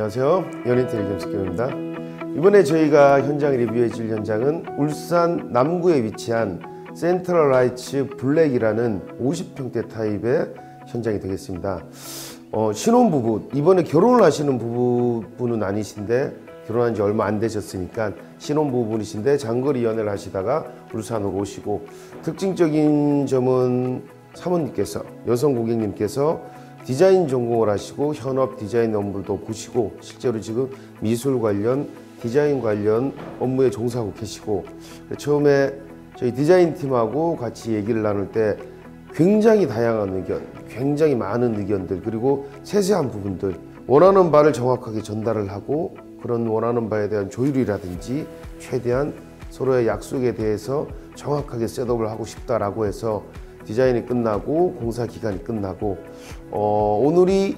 안녕하세요. 연인테리 김석경입니다. 이번에 저희가 현장 리뷰해 줄 현장은 울산 남구에 위치한 센트럴 하이츠 블랙이라는 50평대 타입의 현장이 되겠습니다. 신혼부부, 이번에 결혼을 하시는 부부는 아니신데 결혼한 지 얼마 안 되셨으니까 신혼부부이신데 장거리 연애를 하시다가 울산으로 오시고, 특징적인 점은 사모님께서, 여성 고객님께서 디자인 전공을 하시고 현업 디자인 업무도 보시고 실제로 지금 미술 관련 디자인 관련 업무에 종사하고 계시고, 처음에 저희 디자인 팀하고 같이 얘기를 나눌 때 굉장히 다양한 의견, 굉장히 많은 의견들, 그리고 세세한 부분들, 원하는 바를 정확하게 전달을 하고 그런 원하는 바에 대한 조율이라든지 최대한 서로의 약속에 대해서 정확하게 셋업을 하고 싶다라고 해서 디자인이 끝나고 공사 기간이 끝나고 오늘이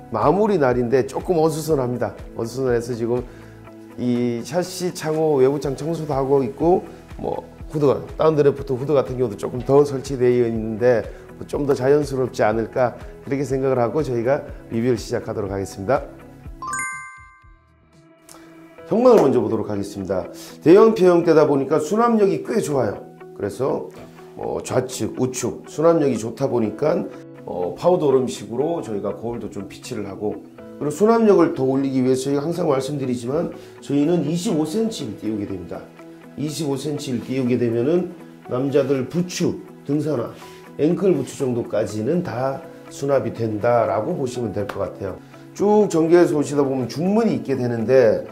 마무리 날인데 조금 어수선합니다. 어수선해서 지금 이 샤시 창호 외부창 청소도 하고 있고, 후드, 다운드래프트 후드 같은 경우도 조금 더 설치되어 있는데 좀 더 자연스럽지 않을까, 그렇게 생각을 하고 저희가 리뷰를 시작하도록 하겠습니다. 현관을 먼저 보도록 하겠습니다. 대형 평형대다 보니까 수납력이 꽤 좋아요. 그래서 좌측, 우측 수납력이 좋다 보니까 파우더룸식으로 저희가 거울도 좀 비치를 하고, 그리고 수납력을 더 올리기 위해서 저희가 항상 말씀드리지만 저희는 25cm를 띄우게 됩니다. 25cm를 띄우게 되면은 남자들 부츠, 등산화, 앵클 부츠 정도까지는 다 수납이 된다라고 보시면 될 것 같아요. 쭉 전개해서 오시다 보면 중문이 있게 되는데,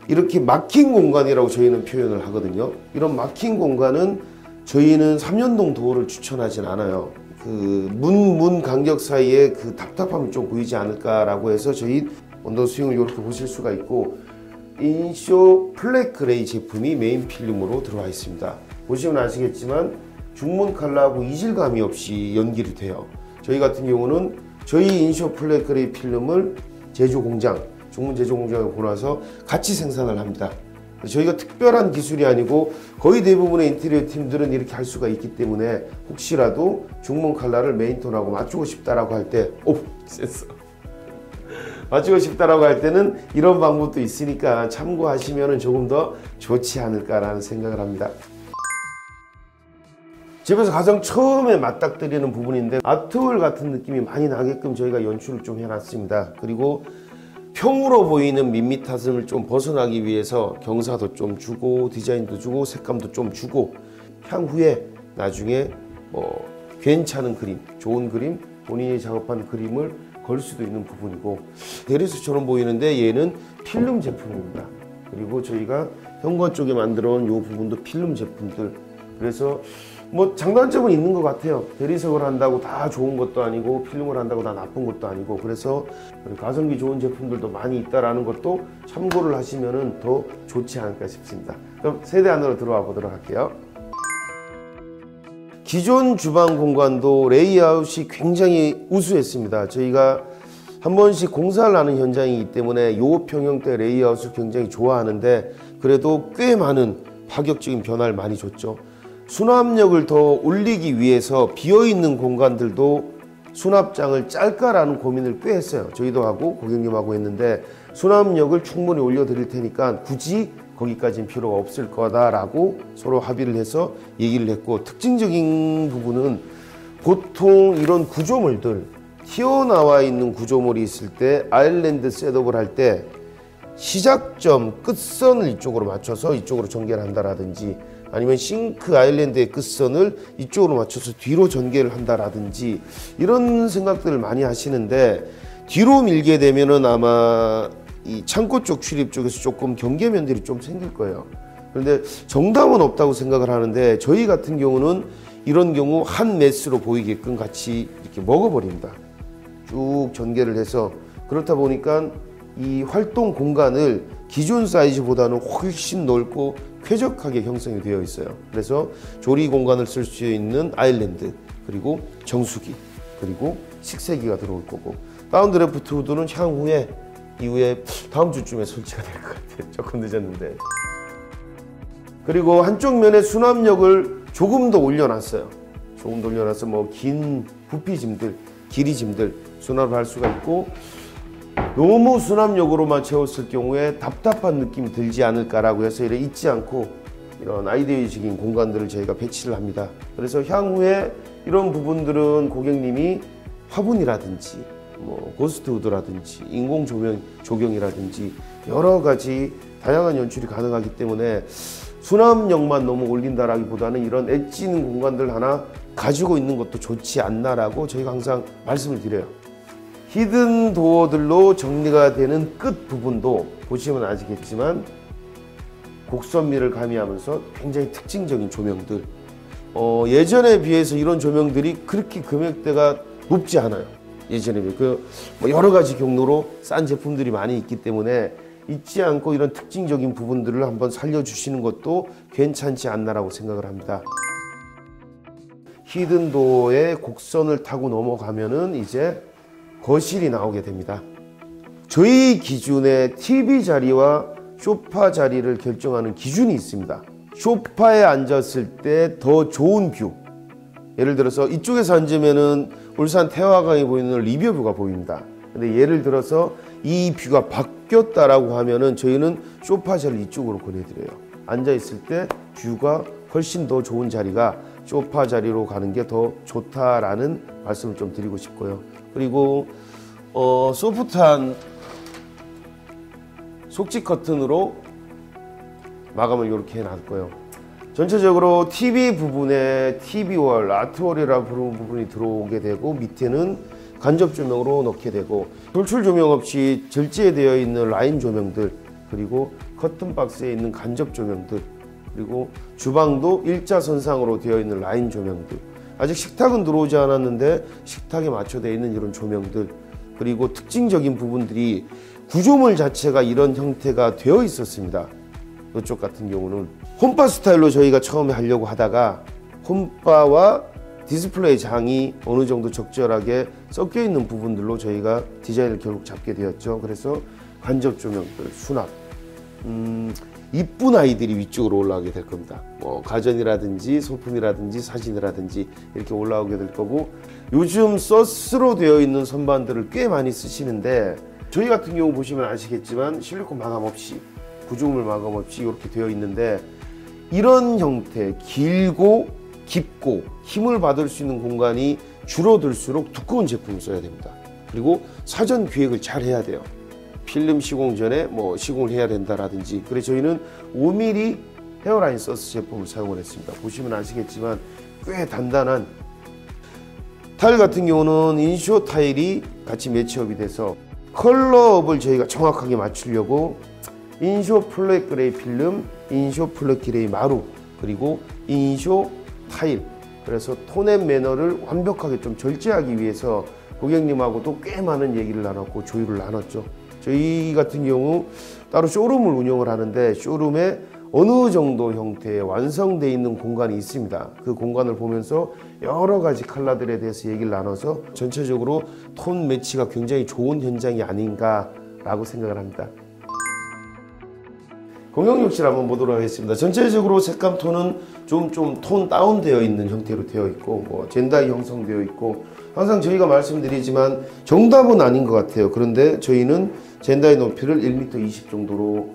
이렇게 막힌 공간이라고 저희는 표현을 하거든요. 이런 막힌 공간은 저희는 3연동 도어를 추천하진 않아요. 그 문 간격 사이에 그 답답함이 좀 보이지 않을까라고 해서 저희 언더 스윙을 이렇게 보실 수가 있고, 인쇼 플랫 그레이 제품이 메인 필름으로 들어와 있습니다. 보시면 아시겠지만 중문 컬러하고 이질감이 없이 연결이 돼요. 저희 같은 경우는 저희 인쇼 플랫 그레이 필름을 제조 공장, 중문 제조 공장에 보내서 같이 생산을 합니다. 저희가 특별한 기술이 아니고 거의 대부분의 인테리어 팀들은 이렇게 할 수가 있기 때문에, 혹시라도 중문 컬러를 메인톤하고 맞추고 싶다라고 할 때, 센서 맞추고 싶다라고 할 때는 이런 방법도 있으니까 참고하시면 조금 더 좋지 않을까라는 생각을 합니다. 집에서 가장 처음에 맞닥뜨리는 부분인데, 아트홀 같은 느낌이 많이 나게끔 저희가 연출을 좀 해놨습니다. 그리고 평으로 보이는 밋밋함을 좀 벗어나기 위해서 경사도 좀 주고 디자인도 주고 색감도 좀 주고, 향후에 나중에 괜찮은 그림, 좋은 그림, 본인이 작업한 그림을 걸 수도 있는 부분이고, 대리수처럼 보이는데 얘는 필름 제품입니다. 그리고 저희가 현관 쪽에 만들어 온 이 부분도 필름 제품들. 그래서 장단점은 있는 것 같아요. 대리석을 한다고 다 좋은 것도 아니고 필름을 한다고 다 나쁜 것도 아니고, 그래서 가성비 좋은 제품들도 많이 있다라는 것도 참고를 하시면 더 좋지 않을까 싶습니다. 그럼 세대 안으로 들어와 보도록 할게요. 기존 주방 공간도 레이아웃이 굉장히 우수했습니다. 저희가 한 번씩 공사를 하는 현장이기 때문에 이 평형대 레이아웃을 굉장히 좋아하는데, 그래도 꽤 많은 파격적인 변화를 많이 줬죠. 수납력을 더 올리기 위해서 비어있는 공간들도 수납장을 짤까라는 고민을 꽤 했어요. 저희도 하고 고객님하고 했는데, 수납력을 충분히 올려드릴 테니까 굳이 거기까지는 필요가 없을 거다라고 서로 합의를 해서 얘기를 했고, 특징적인 부분은 보통 이런 구조물들, 튀어나와 있는 구조물이 있을 때 아일랜드 셋업을 할 때 시작점 끝선을 이쪽으로 맞춰서 이쪽으로 전개를 한다라든지, 아니면 싱크 아일랜드의 끝선을 이쪽으로 맞춰서 뒤로 전개를 한다라든지, 이런 생각들을 많이 하시는데, 뒤로 밀게 되면은 아마 이 창고 쪽 출입 쪽에서 조금 경계면들이 좀 생길 거예요. 그런데 정답은 없다고 생각을 하는데, 저희 같은 경우는 이런 경우 한 매스로 보이게끔 같이 이렇게 먹어버립니다. 쭉 전개를 해서, 그렇다 보니까 이 활동 공간을 기존 사이즈보다는 훨씬 넓고 쾌적하게 형성이 되어 있어요. 그래서 조리 공간을 쓸 수 있는 아일랜드, 그리고 정수기, 그리고 식세기가 들어올 거고, 다운드래프트 후드는 이후에 다음 주쯤에 설치가 될 것 같아요. 조금 늦었는데. 그리고 한쪽 면에 수납력을 조금 더 올려놨어요. 조금 더 올려놔서 긴 부피짐들, 길이짐들 수납을 할 수가 있고, 너무 수납력으로만 채웠을 경우에 답답한 느낌이 들지 않을까라고 해서 이래 잊지 않고 이런 아이디어적인 공간들을 저희가 배치를 합니다. 그래서 향후에 이런 부분들은 고객님이 화분이라든지 뭐 고스트우드라든지 인공 조명 조경이라든지 여러 가지 다양한 연출이 가능하기 때문에 수납력만 너무 올린다라기보다는 이런 엣지 있는 공간들 하나 가지고 있는 것도 좋지 않나라고 저희가 항상 말씀을 드려요. 히든 도어들로 정리가 되는 끝 부분도 보시면 아시겠지만 곡선미를 가미하면서 굉장히 특징적인 조명들, 예전에 비해서 이런 조명들이 그렇게 금액대가 높지 않아요. 예전에 비해 뭐 여러 가지 경로로 싼 제품들이 많이 있기 때문에 잊지 않고 이런 특징적인 부분들을 한번 살려주시는 것도 괜찮지 않나라고 생각을 합니다. 히든 도어의 곡선을 타고 넘어가면은 이제 거실이 나오게 됩니다. 저희 기준의 TV 자리와 소파 자리를 결정하는 기준이 있습니다. 소파에 앉았을 때 더 좋은 뷰, 예를 들어서 이쪽에서 앉으면은 울산 태화강이 보이는 리버뷰가 보입니다. 근데 예를 들어서 이 뷰가 바뀌었다라고 하면은 저희는 소파 자리를 이쪽으로 보내드려요. 앉아있을 때 뷰가 훨씬 더 좋은 자리가 소파 자리로 가는 게 더 좋다라는 말씀을 좀 드리고 싶고요. 그리고 소프트한 속지 커튼으로 마감을 이렇게 해놨고요. 전체적으로 TV 부분에 TV월, 아트월이라 부르는 부분이 들어오게 되고 밑에는 간접 조명으로 넣게 되고 돌출 조명 없이 절제되어 있는 라인 조명들, 그리고 커튼 박스에 있는 간접 조명들, 그리고 주방도 일자선상으로 되어 있는 라인 조명들, 아직 식탁은 들어오지 않았는데 식탁에 맞춰져 있는 이런 조명들, 그리고 특징적인 부분들이 구조물 자체가 이런 형태가 되어 있었습니다. 이쪽 같은 경우는 홈바 스타일로 저희가 처음에 하려고 하다가 홈바와 디스플레이 장이 어느 정도 적절하게 섞여 있는 부분들로 저희가 디자인을 결국 잡게 되었죠. 그래서 간접 조명들, 수납, 이쁜 아이들이 위쪽으로 올라오게 될 겁니다. 뭐 가전이라든지 소품이라든지 사진이라든지 이렇게 올라오게 될 거고, 요즘 서스로 되어 있는 선반들을 꽤 많이 쓰시는데 저희 같은 경우 보시면 아시겠지만 실리콘 마감 없이, 구조물 마감 없이 이렇게 되어 있는데, 이런 형태 길고 깊고 힘을 받을 수 있는 공간이 줄어들수록 두꺼운 제품을 써야 됩니다. 그리고 사전 기획을 잘 해야 돼요. 필름 시공 전에 뭐 시공을 해야 된다라든지. 그래서 저희는 5mm 헤어라인 서스 제품을 사용을 했습니다. 보시면 아시겠지만 꽤 단단한 타일 같은 경우는 인쇼 타일이 같이 매치업이 돼서 컬러업을 저희가 정확하게 맞추려고 인쇼 플랫 그레이 필름, 인쇼 플랫 그레이 마루, 그리고 인쇼 타일, 그래서 톤 앤 매너를 완벽하게 좀 절제하기 위해서 고객님하고도 꽤 많은 얘기를 나눴고 조율을 나눴죠. 저희 같은 경우 따로 쇼룸을 운영을 하는데 쇼룸에 어느 정도 형태의 완성되어 있는 공간이 있습니다. 그 공간을 보면서 여러 가지 컬러들에 대해서 얘기를 나눠서 전체적으로 톤 매치가 굉장히 좋은 현장이 아닌가라고 생각을 합니다. 공용욕실 한번 보도록 하겠습니다. 전체적으로 색감 톤은 좀 톤 다운되어 있는 형태로 되어 있고, 뭐 젠다이 형성되어 있고, 항상 저희가 말씀드리지만 정답은 아닌 것 같아요. 그런데 저희는 젠다이 높이를 1m 20 정도로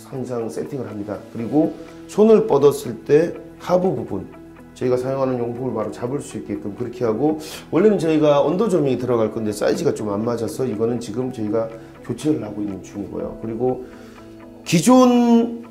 항상 세팅을 합니다. 그리고 손을 뻗었을 때 하부 부분, 저희가 사용하는 용품을 바로 잡을 수 있게끔 그렇게 하고, 원래는 저희가 언더 조명이 들어갈 건데 사이즈가 좀 안 맞아서 이거는 지금 저희가 교체를 하고 있는 중이고요. 그리고 기존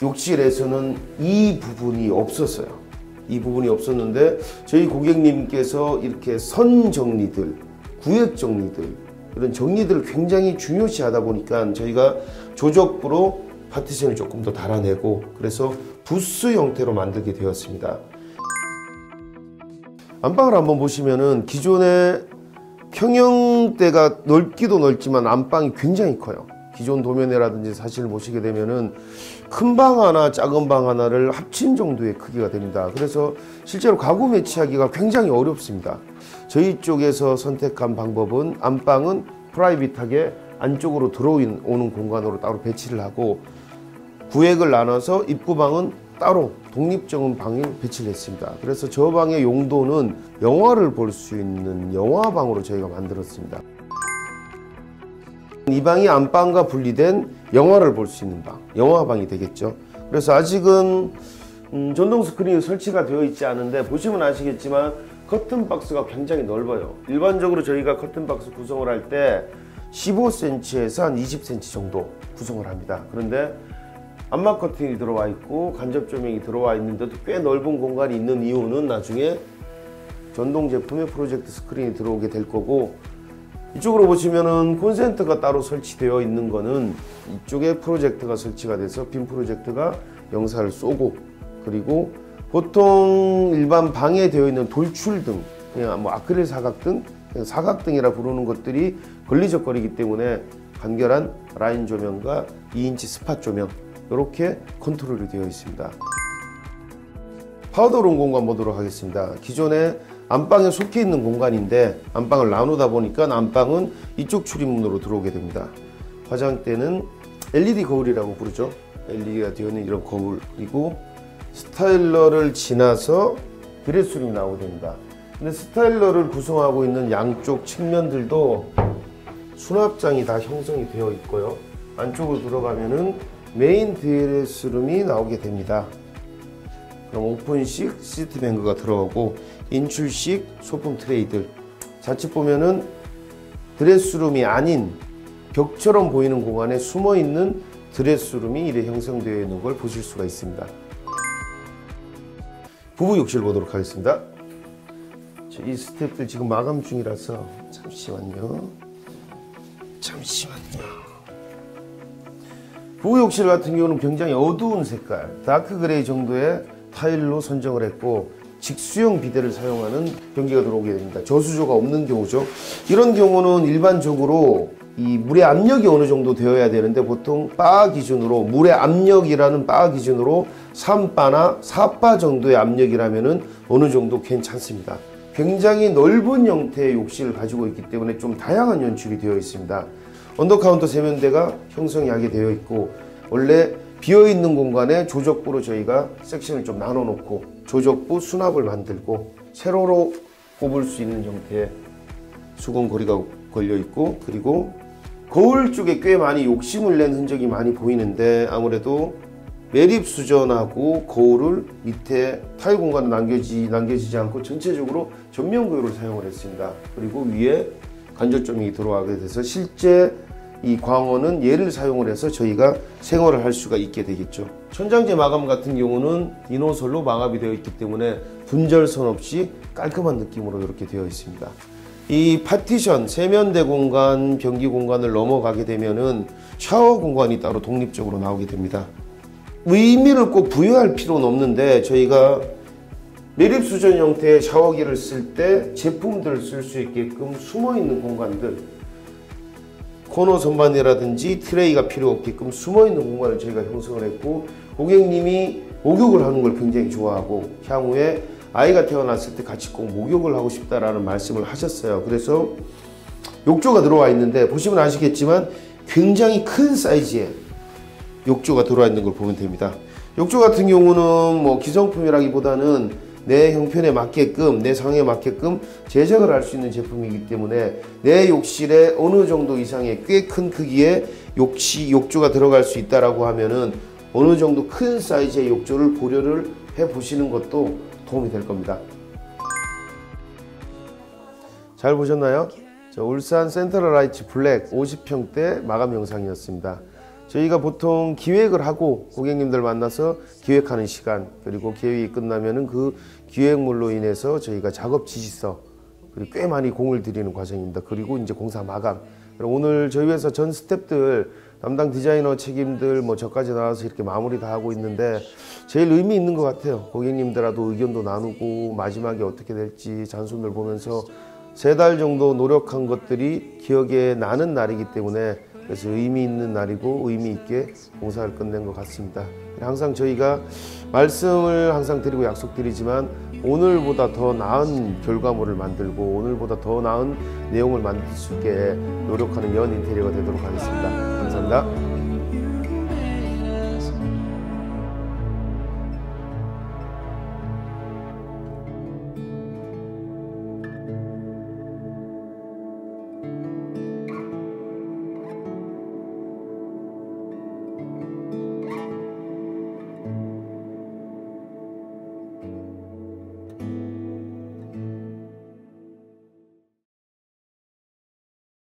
욕실에서는 이 부분이 없었어요. 이 부분이 없었는데 저희 고객님께서 이렇게 선 정리들, 구획 정리들, 이런 정리들을 굉장히 중요시 하다 보니까 저희가 조적부로 파티션을 조금 더 달아내고, 그래서 부스 형태로 만들게 되었습니다. 안방을 한번 보시면은 기존의 평형대가 넓기도 넓지만 안방이 굉장히 커요. 기존 도면이라든지 사진을 보시게 되면은 큰 방 하나, 작은 방 하나를 합친 정도의 크기가 됩니다. 그래서 실제로 가구 매치하기가 굉장히 어렵습니다. 저희 쪽에서 선택한 방법은 안방은 프라이빗하게 안쪽으로 들어오는 공간으로 따로 배치를 하고, 구획을 나눠서 입구방은 따로 독립적인 방을 배치를 했습니다. 그래서 저 방의 용도는 영화를 볼 수 있는 영화방으로 저희가 만들었습니다. 이 방이 안방과 분리된 영화를 볼 수 있는 방, 영화방이 되겠죠. 그래서 아직은 전동 스크린이 설치가 되어 있지 않은데 보시면 아시겠지만 커튼 박스가 굉장히 넓어요. 일반적으로 저희가 커튼 박스 구성을 할 때 15cm에서 한 20cm 정도 구성을 합니다. 그런데 암막 커튼이 들어와 있고 간접 조명이 들어와 있는데도 꽤 넓은 공간이 있는 이유는 나중에 전동 제품에 프로젝트 스크린이 들어오게 될 거고, 이쪽으로 보시면은 콘센트가 따로 설치되어 있는 거는 이쪽에 프로젝터가 설치가 돼서 빔 프로젝터가 영상을 쏘고, 그리고 보통 일반 방에 되어 있는 돌출등, 그냥 뭐 아크릴 사각등, 그냥 사각등이라 부르는 것들이 걸리적거리기 때문에 간결한 라인 조명과 2인치 스팟 조명, 이렇게 컨트롤이 되어 있습니다. 파우더룸 공간 보도록 하겠습니다. 기존에 안방에 속해 있는 공간인데 안방을 나누다 보니까 안방은 이쪽 출입문으로 들어오게 됩니다. 화장대는 LED 거울이라고 부르죠. LED가 되어 있는 이런 거울, 그리고 스타일러를 지나서 드레스룸이 나오게 됩니다. 근데 스타일러를 구성하고 있는 양쪽 측면들도 수납장이 다 형성이 되어 있고요. 안쪽으로 들어가면은 메인 드레스룸이 나오게 됩니다. 그럼 오픈식 시트뱅크가 들어가고 인출식 소품 트레이들, 자칫 보면은 드레스룸이 아닌 벽처럼 보이는 공간에 숨어있는 드레스룸이 이래 형성되어 있는 걸 보실 수가 있습니다. 부부 욕실 보도록 하겠습니다. 이 스텝들 지금 마감 중이라서 잠시만요. 부부 욕실 같은 경우는 굉장히 어두운 색깔, 다크 그레이 정도의 타일로 선정을 했고 직수형 비데를 사용하는 변기가 들어오게 됩니다. 저수조가 없는 경우죠. 이런 경우는 일반적으로 이 물의 압력이 어느 정도 되어야 되는데 보통 바 기준으로, 물의 압력이라는 바 기준으로 3바나 4바 정도의 압력이라면은 어느 정도 괜찮습니다. 굉장히 넓은 형태의 욕실을 가지고 있기 때문에 좀 다양한 연출이 되어 있습니다. 언더카운터 세면대가 형성이 하게 되어 있고, 원래 비어있는 공간에 조적부로 저희가 섹션을 좀 나눠 놓고 조적부 수납을 만들고 세로로 꼽을 수 있는 형태의 수건고리가 걸려 있고, 그리고 거울 쪽에 꽤 많이 욕심을 낸 흔적이 많이 보이는데 아무래도 매립 수전하고 거울을 밑에 타일 공간에 남겨지지 않고 전체적으로 전면 구조를 사용을 했습니다. 그리고 위에 간접 조명이 들어가게 돼서 실제 이 광원은 얘를 사용을 해서 저희가 생활을 할 수가 있게 되겠죠. 천장재 마감 같은 경우는 이노솔로 마감이 되어 있기 때문에 분절선 없이 깔끔한 느낌으로 이렇게 되어 있습니다. 이 파티션, 세면대 공간, 변기 공간을 넘어가게 되면은 샤워 공간이 따로 독립적으로 나오게 됩니다. 의미를 꼭 부여할 필요는 없는데 저희가 매립 수전 형태의 샤워기를 쓸 때 제품들을 쓸 수 있게끔 숨어있는 공간들, 코너 선반이라든지 트레이가 필요 없게끔 숨어있는 공간을 저희가 형성을 했고, 고객님이 목욕을 하는 걸 굉장히 좋아하고 향후에 아이가 태어났을 때 같이 꼭 목욕을 하고 싶다라는 말씀을 하셨어요. 그래서 욕조가 들어와 있는데 보시면 아시겠지만 굉장히 큰 사이즈의 욕조가 들어와 있는 걸 보면 됩니다. 욕조 같은 경우는 뭐 기성품이라기보다는 내 형편에 맞게끔, 내 상황에 맞게끔 제작을 할 수 있는 제품이기 때문에 내 욕실에 어느 정도 이상의 꽤 큰 크기의 욕조가 들어갈 수 있다라고 하면은 어느 정도 큰 사이즈의 욕조를 고려를 해 보시는 것도 도움이 될 겁니다. 잘 보셨나요? 울산 센트럴라이츠 블랙 50평대 마감 영상이었습니다. 저희가 보통 기획을 하고 고객님들 만나서 기획하는 시간, 그리고 기획이 끝나면은 그 기획물로 인해서 저희가 작업 지시서, 그리고 꽤 많이 공을 들이는 과정입니다. 그리고 이제 공사 마감. 오늘 저희 회사 전 스태프들, 담당 디자이너 책임들, 뭐 저까지 나와서 이렇게 마무리 다 하고 있는데 제일 의미 있는 것 같아요. 고객님들하고 의견도 나누고 마지막에 어떻게 될지 잔손을 보면서 3달 정도 노력한 것들이 기억에 나는 날이기 때문에 그래서 의미 있는 날이고 의미 있게 공사를 끝낸 것 같습니다. 항상 저희가 말씀을 항상 드리고 약속드리지만 오늘보다 더 나은 결과물을 만들고 오늘보다 더 나은 내용을 만들 수 있게 노력하는 연 인테리어가 되도록 하겠습니다. 감사합니다.